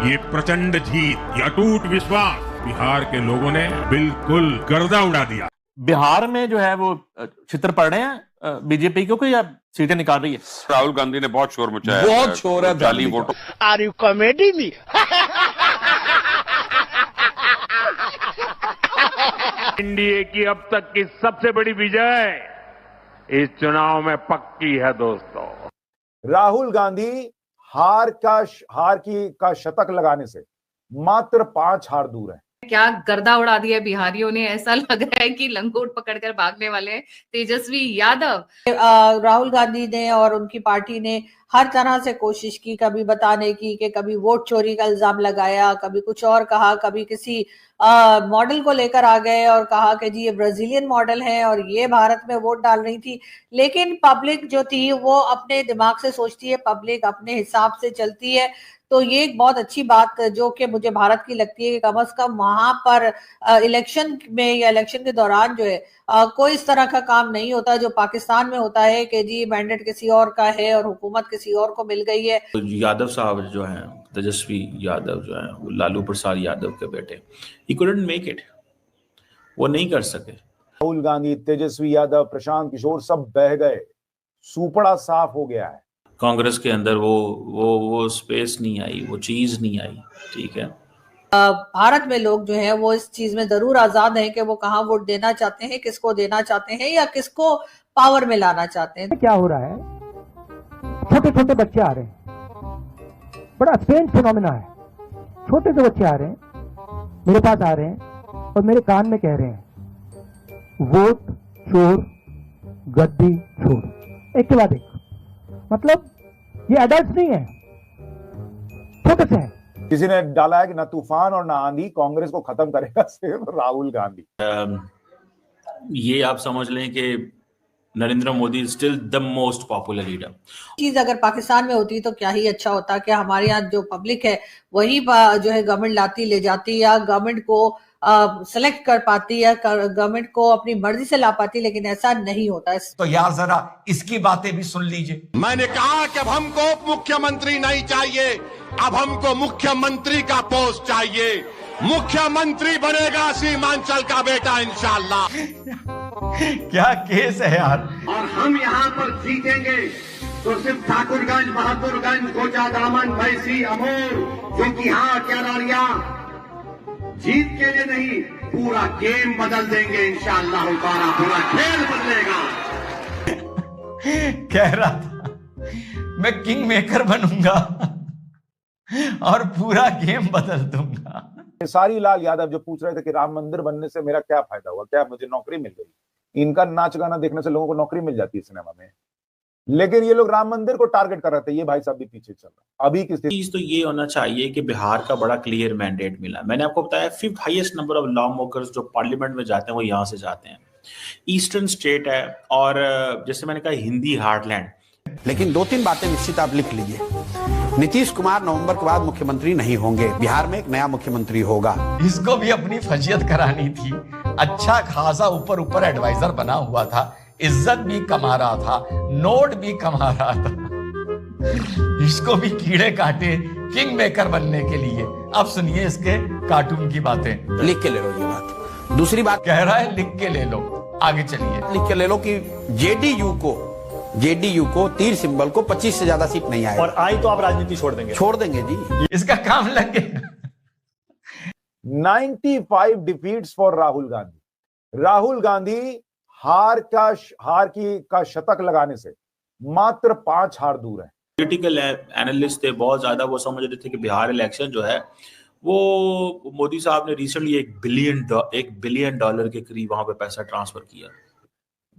ये प्रचंड जीत, ये अटूट विश्वास बिहार के लोगों ने बिल्कुल गर्दा उड़ा दिया। बिहार में जो है वो छितर पड़ रहे हैं बीजेपी को, या सीटें निकाल रही है? राहुल गांधी ने बहुत शोर मचाया, बहुत शोर है जाली वोटों। Are you comedy me? NDA की अब तक की सबसे बड़ी विजय इस चुनाव में पक्की है दोस्तों। राहुल गांधी हार का शतक लगाने से मात्र 5 हार दूर है। क्या गर्दा उड़ा दिया बिहारियों ने, ऐसा लग रहा है कि लंगोट पकड़कर भागने वाले हैं तेजस्वी यादव। राहुल गांधी ने और उनकी पार्टी ने हर तरह से कोशिश की, कभी बताने की कि कभी वोट चोरी का इल्जाम लगाया, कभी कुछ और कहा, कभी किसी मॉडल को लेकर आ गए और कहा कि जी ये ब्राजीलियन मॉडल है और ये भारत में वोट डाल रही थी। लेकिन पब्लिक जो थी वो अपने दिमाग से सोचती है, पब्लिक अपने हिसाब से चलती है। तो ये एक बहुत अच्छी बात जो कि मुझे भारत की लगती है कि कम से कम वहां पर इलेक्शन में या इलेक्शन के दौरान जो है कोई इस तरह का काम नहीं होता जो पाकिस्तान में होता है कि जी मैंडेट किसी और का है और हुकूमत किसी और को मिल गई है। यादव साहब जो हैं, तेजस्वी यादव जो हैं, वो लालू प्रसाद यादव के बेटे, he couldn't make it, वो नहीं कर सके। राहुल गांधी, तेजस्वी यादव, प्रशांत किशोर सब बह गए, सुपड़ा साफ हो गया है। कांग्रेस के अंदर वो स्पेस नहीं आई, वो चीज नहीं आई। ठीक है, भारत में लोग जो है वो इस चीज में जरूर आजाद हैं कि वो कहाँ वोट देना चाहते हैं, किसको देना चाहते हैं या किसको पावर में लाना चाहते हैं। क्या हो रहा है, छोटे छोटे बच्चे आ रहे हैं, बड़ा स्ट्रेंज फिनोमेना है। छोटे से बच्चे आ रहे हैं, मेरे पास आ रहे हैं और मेरे कान में कह रहे हैं वोट चोर, गद्दी छोड़, एक के बाद एक। मतलब ये एडल्ट नहीं है, छोटे से हैं। किसी ने डाला है कि ना तूफान और ना आंधी कांग्रेस को खत्म करेगा सिर्फ राहुल गांधी। ये आप समझ लें कि Narendra Modi is still the most popular leader. चीज अगर पाकिस्तान में होती तो क्या ही अच्छा होता कि हमारे यहाँ जो पब्लिक है वही जो है गवर्नमेंट लाती ले जाती या गवर्नमेंट को सेलेक्ट कर पाती या गवर्नमेंट को अपनी मर्जी से ला पाती, लेकिन ऐसा नहीं होता है। तो यार जरा इसकी बातें भी सुन लीजिए। मैंने कहा कि अब हमको उप मुख्यमंत्री नहीं चाहिए, अब हमको मुख्यमंत्री का पोस्ट चाहिए। मुख्यमंत्री बनेगा सीमांचल का बेटा इंशाल्लाह। क्या केस है यार। और हम यहाँ पर जीतेंगे तो सिर्फ ठाकुरगंज, बहादुरगंज, कोचा दामन, भैंसी, अमोर, क्योंकि यहाँ कैरारिया जीत के लिए नहीं, पूरा गेम बदल देंगे इंशाअल्लाह ताला, पूरा खेल बदलेगा। कह रहा था मैं किंग मेकर बनूंगा और पूरा गेम बदल दूंगा। खेसारी लाल यादव जो पूछ रहे थे कि राम मंदिर बनने से मेरा क्या फायदा हुआ, क्या मुझे नौकरी मिल गई। इनका नाच गाना देखने से लोगों को नौकरी मिल जाती है सिनेमा में, लेकिन ये लोग राम मंदिर को टारगेट कर रहे थे। ये भाई साहब भी पीछे चल रहा है। अभी की चीज तो ये होना चाहिए कि बिहार का बड़ा क्लियर मैंडेट मिला। मैंने आपको बताया 5th highest number of law makers जो पार्लियामेंट में जाते हैं वो यहाँ से जाते हैं। ईस्टर्न स्टेट है और जैसे मैंने कहा हिंदी हार्टलैंड। लेकिन 2-3 बातें निश्चित आप लिख लीजिए। नीतीश कुमार नवंबर के बाद मुख्यमंत्री नहीं होंगे, बिहार में एक नया मुख्यमंत्री होगा। इसको भी अपनी फजीयत करानी थी। अच्छा खासा ऊपर एडवाइजर बना हुआ था, इज्जत भी कमा रहा था, नोट भी कमा रहा था। इसको भी कीड़े काटे किंग मेकर बनने के लिए। अब सुनिए इसके कार्टून की बातें। लिख के ले लो ये बात। दूसरी बात कह रहा है लिख के ले लो, आगे चलिए। लिख के ले लो कि जेडीयू को तीर सिंबल को 25 से ज्यादा सीट नहीं आए, और आई तो आप राजनीति छोड़ देंगे जी। इसका काम लग गया। 95 डिफीट्स फॉर राहुल गांधी। राहुल गांधी हार का शतक लगाने से मात्र 5 हार दूर है। पॉलिटिकल एनालिस्ट थे बहुत ज्यादा, वो समझ रहे थे कि बिहार इलेक्शन जो है वो मोदी साहब ने रिसेंटली $1 बिलियन के करीब वहां पे पैसा ट्रांसफर किया।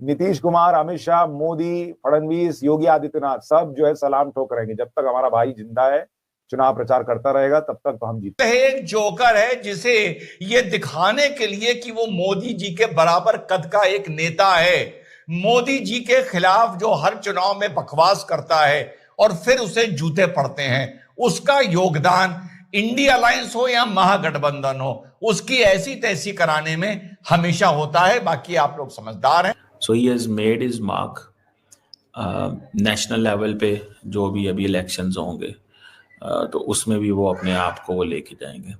नीतीश कुमार, अमित शाह, मोदी, फडणवीस, योगी आदित्यनाथ सब जो है सलाम ठोक रहेंगे। जब तक हमारा भाई जिंदा है, चुनाव प्रचार करता रहेगा, तब तक तो हम जीते। एक जोकर है जिसे ये दिखाने के लिए कि वो मोदी जी के बराबर कद का एक नेता है, मोदी जी के खिलाफ जो हर चुनाव में बकवास करता है और फिर उसे जूते पड़ते हैं, उसका योगदान इंडिया अलायंस हो या महागठबंधन हो, उसकी ऐसी तैसी कराने में हमेशा होता है। बाकी आप लोग समझदार हैं। So he has made his mark national level पे, जो भी अभी इलेक्शंस होंगे तो उसमें भी वो अपने आप को वो लेके जाएंगे।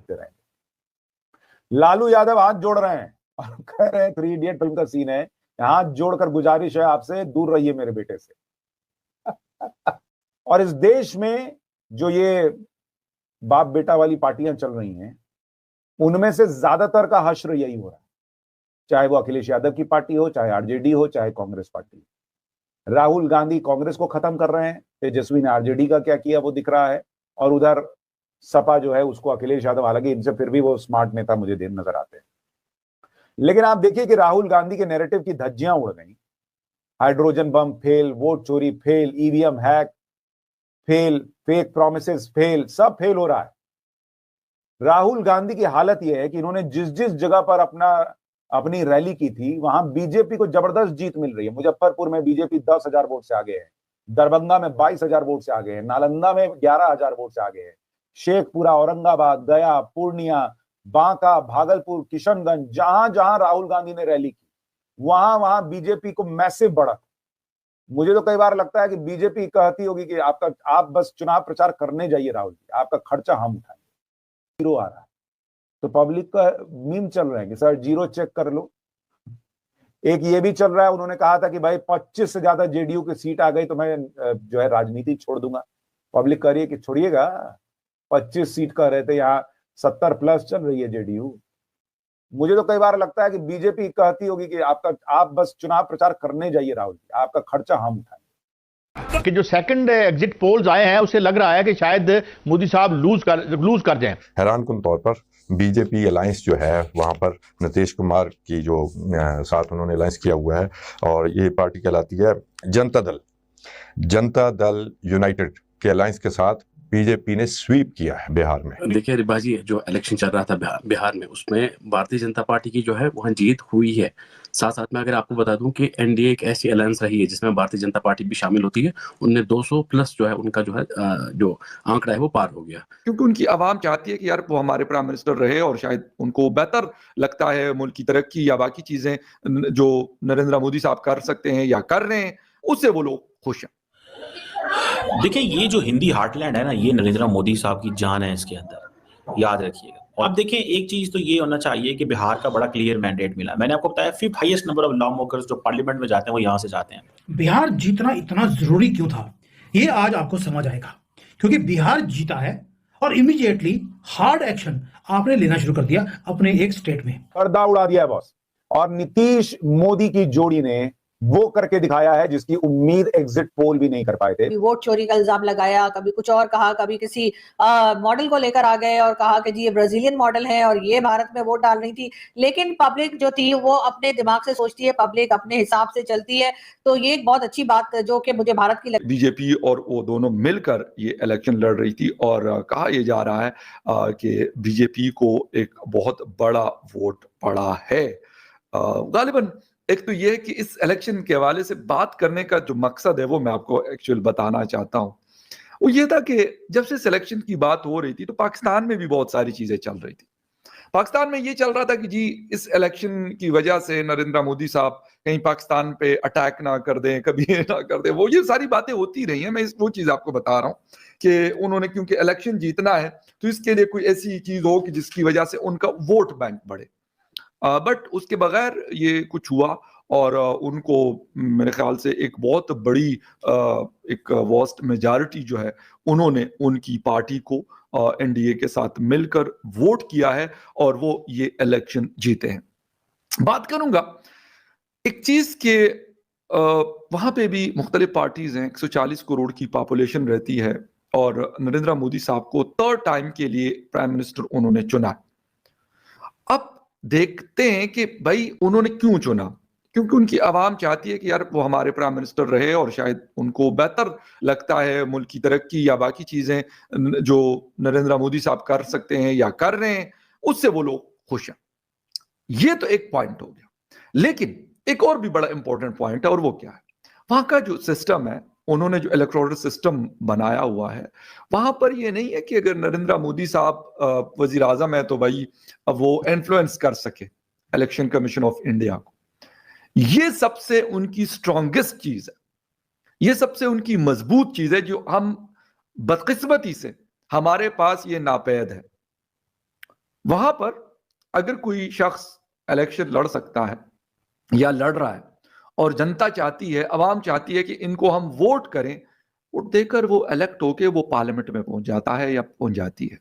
लालू यादव हाथ जोड़ रहे हैं और कह रहे हैं, 3 इडियट फिल्म का सीन है, हाथ जोड़कर गुजारिश है आपसे, दूर रहिए मेरे बेटे से। और इस देश में जो ये बाप बेटा वाली पार्टियां चल रही हैं, उनमें से ज्यादातर का हश्र यही हो रहा है, चाहे वो अखिलेश यादव की पार्टी हो, चाहे आरजेडी हो, चाहे कांग्रेस पार्टी। राहुल गांधी कांग्रेस को खत्म कर रहे हैं, तेजस्वी ने आरजेडी का क्या किया वो दिख रहा है, और उधर सपा जो है उसको अखिलेश यादव, हालांकि इनसे फिर भी वो स्मार्ट नेता मुझे देर नजर आते हैं। लेकिन आप देखिए कि राहुल गांधी के नैरेटिव की धज्जियां उड़ गई। हाइड्रोजन बम फेल, वोट चोरी fail, EVM hack fail, fake promises fail, सब फेल हो रहा है। राहुल गांधी की हालत यह है कि इन्होंने जिस जिस जगह पर अपनी रैली की थी, वहां बीजेपी को जबरदस्त जीत मिल रही है। मुजफ्फरपुर में बीजेपी 10,000 वोट से आगे है, दरभंगा में 22,000 वोट से आगे है, नालंदा में 11,000 वोट से आगे है, शेखपुरा, औरंगाबाद, गया, पूर्णिया, बांका, भागलपुर, किशनगंज, जहां जहां राहुल गांधी ने रैली की, वहां वहां बीजेपी को मैसिव बढ़त। मुझे तो कई बार लगता है कि बीजेपी कहती होगी कि आप बस चुनाव प्रचार करने जाइए राहुल जी, आपका खर्चा हम उठाएंगे। जीरो आ रहा है तो पब्लिक का मीम चल रहा है कि सर जीरो चेक कर लो। एक ये भी चल रहा है, उन्होंने कहा था कि भाई 25 से ज्यादा जेडीयू की सीट आ गई तो मैं जो है राजनीति छोड़ दूंगा। पब्लिक कह रही है कि छोड़िएगा, 25 सीट कह रहे थे, यहाँ 70 प्लस चल रही है जेडीयू। मुझे तो कई बार लगता है कि बीजेपी कहती होगी कि आप बस चुनाव प्रचार करने जाइए राहुल जी, आपका खर्चा हम उठाएंगे। कि जो सेकंड एग्जिट पोल्स आए हैं उससे लग रहा है कि शायद मोदी साहब लूज कर जाएं। हैरानकुन तौर पर बीजेपी अलायंस जो है वहां पर नीतीश कुमार की जो साथ उन्होंने अलायंस किया हुआ है, और ये पार्टी कहलाती है जनता दल यूनाइटेड के अलायंस के साथ बीजेपी ने स्वीप किया है बिहार में। देखिए रिबाजी, जो इलेक्शन चल रहा था बिहार में, उसमें भारतीय जनता पार्टी की जो है वहाँ जीत हुई है। साथ साथ में अगर आपको बता दूं कि एनडीए एक ऐसी अलायंस रही है जिसमें भारतीय जनता पार्टी भी शामिल होती है। उनने 200 प्लस जो है उनका जो है जो आंकड़ा है वो पार हो गया, क्योंकि उनकी आवाम चाहती है कि यार वो हमारे प्राइम मिनिस्टर रहे, और शायद उनको बेहतर लगता है मुल्क की तरक्की या बाकी चीजें जो नरेंद्र मोदी साहब कर सकते हैं या कर रहे हैं, उससे वो लोग खुश हैं। देखिए ये जो हिंदी हार्टलैंड है ना, ये नरेंद्र मोदी साहब की जान है इसके अंदर, याद रखिएगा। अब देखिए एक चीज तो ये होना चाहिए कि बिहार का बड़ा क्लियर मैंडेट मिला। मैंने आपको बताया 5th highest number of law makers जो पार्लियामेंट में जाते हैं वो यहाँ से जाते हैं। बिहार जीतना इतना जरूरी क्यों था, ये आज आपको समझ आएगा। क्योंकि बिहार जीता है और इमीडिएटली हार्ड एक्शन आपने लेना शुरू कर दिया अपने एक स्टेट में। पर्दा उड़ा दिया है बॉस। और नीतीश मोदी की जोड़ी ने वो करके दिखाया है जिसकी उम्मीद एग्जिट पोल भी नहीं कर पाए थे। वोट चोरी का इल्जाम लगाया, कभी कुछ और कहा, कभी किसी मॉडल को लेकर आ गए और कहा कि जी ये ब्राजीलियन मॉडल है और ये भारत में वोट डाल रही थी। लेकिन पब्लिक जो थी वो अपने दिमाग से सोचती है, पब्लिक अपने हिसाब से चलती है। तो ये एक बहुत अच्छी बात जो कि मुझे भारत की बीजेपी और वो दोनों मिलकर ये इलेक्शन लड़ रही थी, और कहा यह जा रहा है कि बीजेपी को एक बहुत बड़ा वोट पड़ा है। गालिबन एक तो ये है कि इस इलेक्शन के हवाले से बात करने का जो मकसद है वो मैं आपको एक्चुअल बताना चाहता हूँ। वो ये था कि जब से सिलेक्शन की बात हो रही थी तो पाकिस्तान में भी बहुत सारी चीजें चल रही थी। पाकिस्तान में ये चल रहा था कि जी इस इलेक्शन की वजह से नरेंद्र मोदी साहब कहीं पाकिस्तान पे अटैक ना कर दें, कभी ये ना कर दें, वो ये सारी बातें होती रही हैं। मैं वो चीज आपको बता रहा हूँ कि उन्होंने क्योंकि इलेक्शन जीतना है तो इसके लिए कोई ऐसी चीज हो कि जिसकी वजह से उनका वोट बैंक बढ़े। बट उसके बगैर ये कुछ हुआ और उनको मेरे ख्याल से एक बहुत बड़ी एक वास्ट मेजॉरिटी जो है उन्होंने उनकी पार्टी को एनडीए के साथ मिलकर वोट किया है और वो ये इलेक्शन जीते हैं। बात करूंगा एक चीज के वहां पे भी मुख्तलिफ पार्टीज हैं, 140 करोड़ की पॉपुलेशन रहती है और नरेंद्र मोदी साहब को 3rd टाइम के लिए प्राइम मिनिस्टर उन्होंने चुना। अब देखते हैं कि भाई उन्होंने क्यों चुना, क्योंकि उनकी आवाम चाहती है कि यार वो हमारे प्राइम मिनिस्टर रहे और शायद उनको बेहतर लगता है मुल्क की तरक्की या बाकी चीजें जो नरेंद्र मोदी साहब कर सकते हैं या कर रहे हैं, उससे वो लोग खुश हैं। ये तो एक पॉइंट हो गया। लेकिन एक और भी बड़ा इंपॉर्टेंट पॉइंट है और वो क्या है, वहां का जो सिस्टम है, उन्होंने जो इलेक्टोरल सिस्टम बनाया हुआ है वहां पर ये नहीं है कि अगर नरेंद्र मोदी साहब वजीर आजम है तो भाई अब वो इन्फ्लुएंस कर सके इलेक्शन कमीशन ऑफ इंडिया को। ये सबसे उनकी स्ट्रॉन्गेस्ट चीज है, ये सबसे उनकी मजबूत चीज है जो हम बदकिस्मती से हमारे पास ये नापैद है। वहां पर अगर कोई शख्स इलेक्शन लड़ सकता है या लड़ रहा है और जनता चाहती है, अवाम चाहती है कि इनको हम वोट करें, वोट देकर वो इलेक्ट होके वो पार्लियामेंट में पहुंच जाता है या पहुंच जाती है।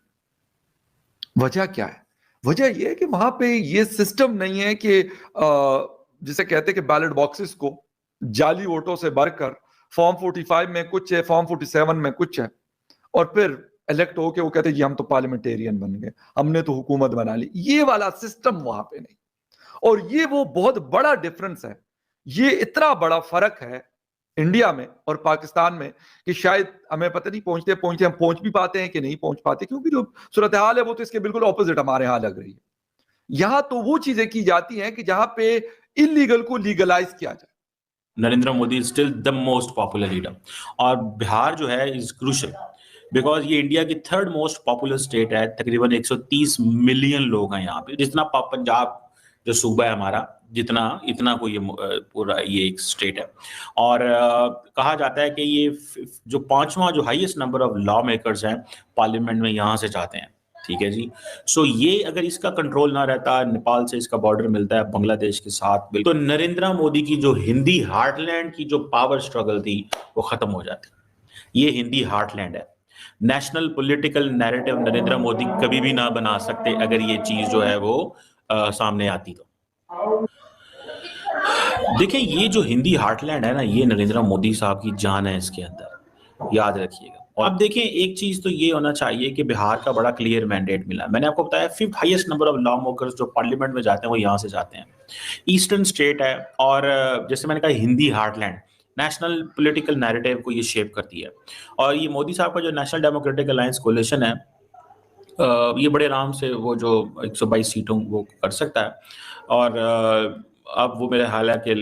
वजह क्या है? वजह यह है कि वहां पे ये सिस्टम नहीं है कि जिसे कहते हैं कि बैलेट बॉक्सेस को जाली वोटों से भरकर फॉर्म 45 में कुछ है, फॉर्म 47 में कुछ है, और फिर इलेक्ट होके वो कहते हैं जी हम तो पार्लियामेंटेरियन बन गए, हमने तो हुकूमत बना ली। ये वाला सिस्टम वहां पे नहीं, और ये वो बहुत बड़ा डिफरेंस है। ये इतना बड़ा फर्क है इंडिया में और पाकिस्तान में कि शायद हमें पता नहीं पहुंचते पहुंचते हम पहुंच भी पाते हैं कि नहीं पहुंच पाते, क्योंकि जो सूरत हाल है वो तो इसके बिल्कुल ऑपोजिट हमारे यहां लग रही है। यहां तो वो चीजें की जाती हैं कि जहां पे इलीगल को लीगलाइज किया जाए। Narendra Modi still the most popular leader, और बिहार जो है इज क्रूशियल बिकॉज ये इंडिया की थर्ड मोस्ट पॉपुलर स्टेट है। तकरीबन 130 मिलियन लोग हैं यहाँ पे, जितना पंजाब जो सूबा है हमारा, जितना इतना कोई ये पूरा ये एक स्टेट है। और कहा जाता है कि ये जो 5वां जो highest number of law makers हैं पार्लियामेंट में यहाँ से जाते हैं। ठीक है जी। सो ये अगर इसका कंट्रोल ना रहता, नेपाल से इसका बॉर्डर मिलता है बांग्लादेश के साथ, तो नरेंद्र मोदी की जो हिंदी हार्टलैंड की जो पावर स्ट्रगल थी वो खत्म हो जाती। ये हिंदी हार्टलैंड है। National political narrative Narendra Modi कभी भी ना बना सकते अगर ये चीज जो है वो सामने आती तो। देखिए ये जो हिंदी हार्टलैंड है ना, ये नरेंद्र मोदी साहब की जान है इसके अंदर, याद रखिएगा। और अब देखिए एक चीज तो ये होना चाहिए कि बिहार का बड़ा क्लियर मैंडेट मिला। मैंने आपको बताया 5th highest number of law makers जो पार्लियामेंट में जाते हैं वो यहाँ से जाते हैं। ईस्टर्न स्टेट है, और जैसे मैंने कहा Hindi heartland national political narrative को ये शेप करती है। और ये मोदी साहब का जो नेशनल डेमोक्रेटिक अलायंस कोलिशन है, ये बड़े आराम से वो जो 122 सीटों वो कर सकता है। और अब वो मेरे हाल है कि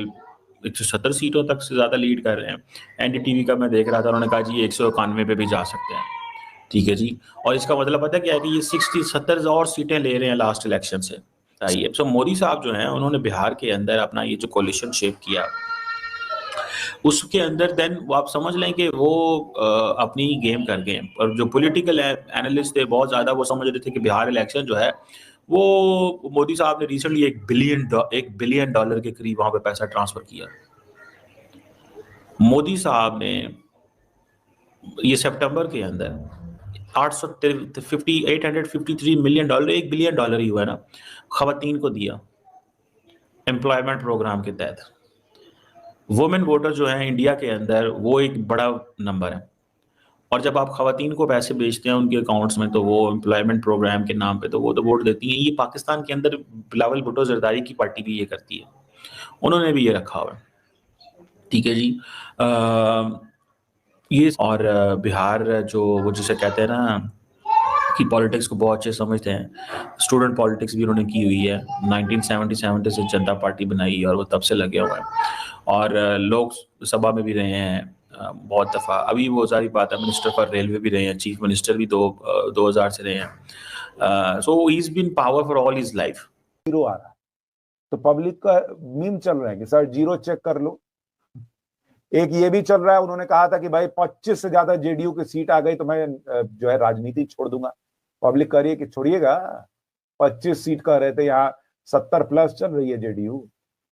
170 सीटों तक से ज़्यादा लीड कर रहे हैं। एनडीटीवी का मैं देख रहा था, उन्होंने कहा जी 191 पे भी जा सकते हैं। ठीक है जी। और इसका मतलब पता क्या है कि ये 70 और सीटें ले रहे हैं लास्ट इलेक्शन से। आइए, सो मोदी साहब जो हैं उन्होंने बिहार के अंदर अपना ये जो कोलिशन शेप किया, उसके अंदर देन वो आप समझ लें कि वो अपनी गेम कर गए। और जो पॉलिटिकल एनालिस्ट थे बहुत ज़्यादा वो समझ रहे थे कि बिहार इलेक्शन जो है वो मोदी साहब ने रिसेंटली $1 बिलियन के करीब वहां पे पैसा ट्रांसफर किया। मोदी साहब ने ये सितंबर के अंदर $853 मिलियन, $1 बिलियन ही हुआ है ना, खवातीन को दिया एम्प्लॉयमेंट प्रोग्राम के तहत। वुमेन वोटर जो है इंडिया के अंदर वो एक बड़ा नंबर है, और जब आप खवातीन को पैसे भेजते हैं उनके अकाउंट्स में तो वो एम्प्लॉयमेंट प्रोग्राम के नाम पे तो वो तो वोट देती हैं। ये पाकिस्तान के अंदर बिलावल भुट्टो जरदारी की पार्टी भी ये करती है, उन्होंने भी ये रखा हुआ है। ठीक है जी। ये और बिहार जो वो जिसे कहते हैं ना कि पॉलिटिक्स को बहुत अच्छे समझते हैं, स्टूडेंट पॉलिटिक्स भी उन्होंने की हुई है। 1977 से जनता पार्टी बनाई और वो तब से लगे हुए हैं, और लोकसभा में भी रहे हैं बहुत दफ़ा। अभी वो सारी बात है, मिनिस्टर फॉर रेलवे भी रहे हैं, चीफ मिनिस्टर भी 2000 से रहे हैं। So he is been power for all his life. Zero आ रहा है तो पब्लिक का मीम चल रहा है कि सर जीरो चेक कर लो। एक ये भी चल रहा है, उन्होंने कहा था कि भाई 25 से ज्यादा जेडीयू की सीट आ गई तो मैं जो है राजनीति छोड़ दूंगा। पब्लिक कह रही है कि छोड़िएगा, 25 सीट कह रहे थे, यहाँ 70+ चल रही है जेडीयू।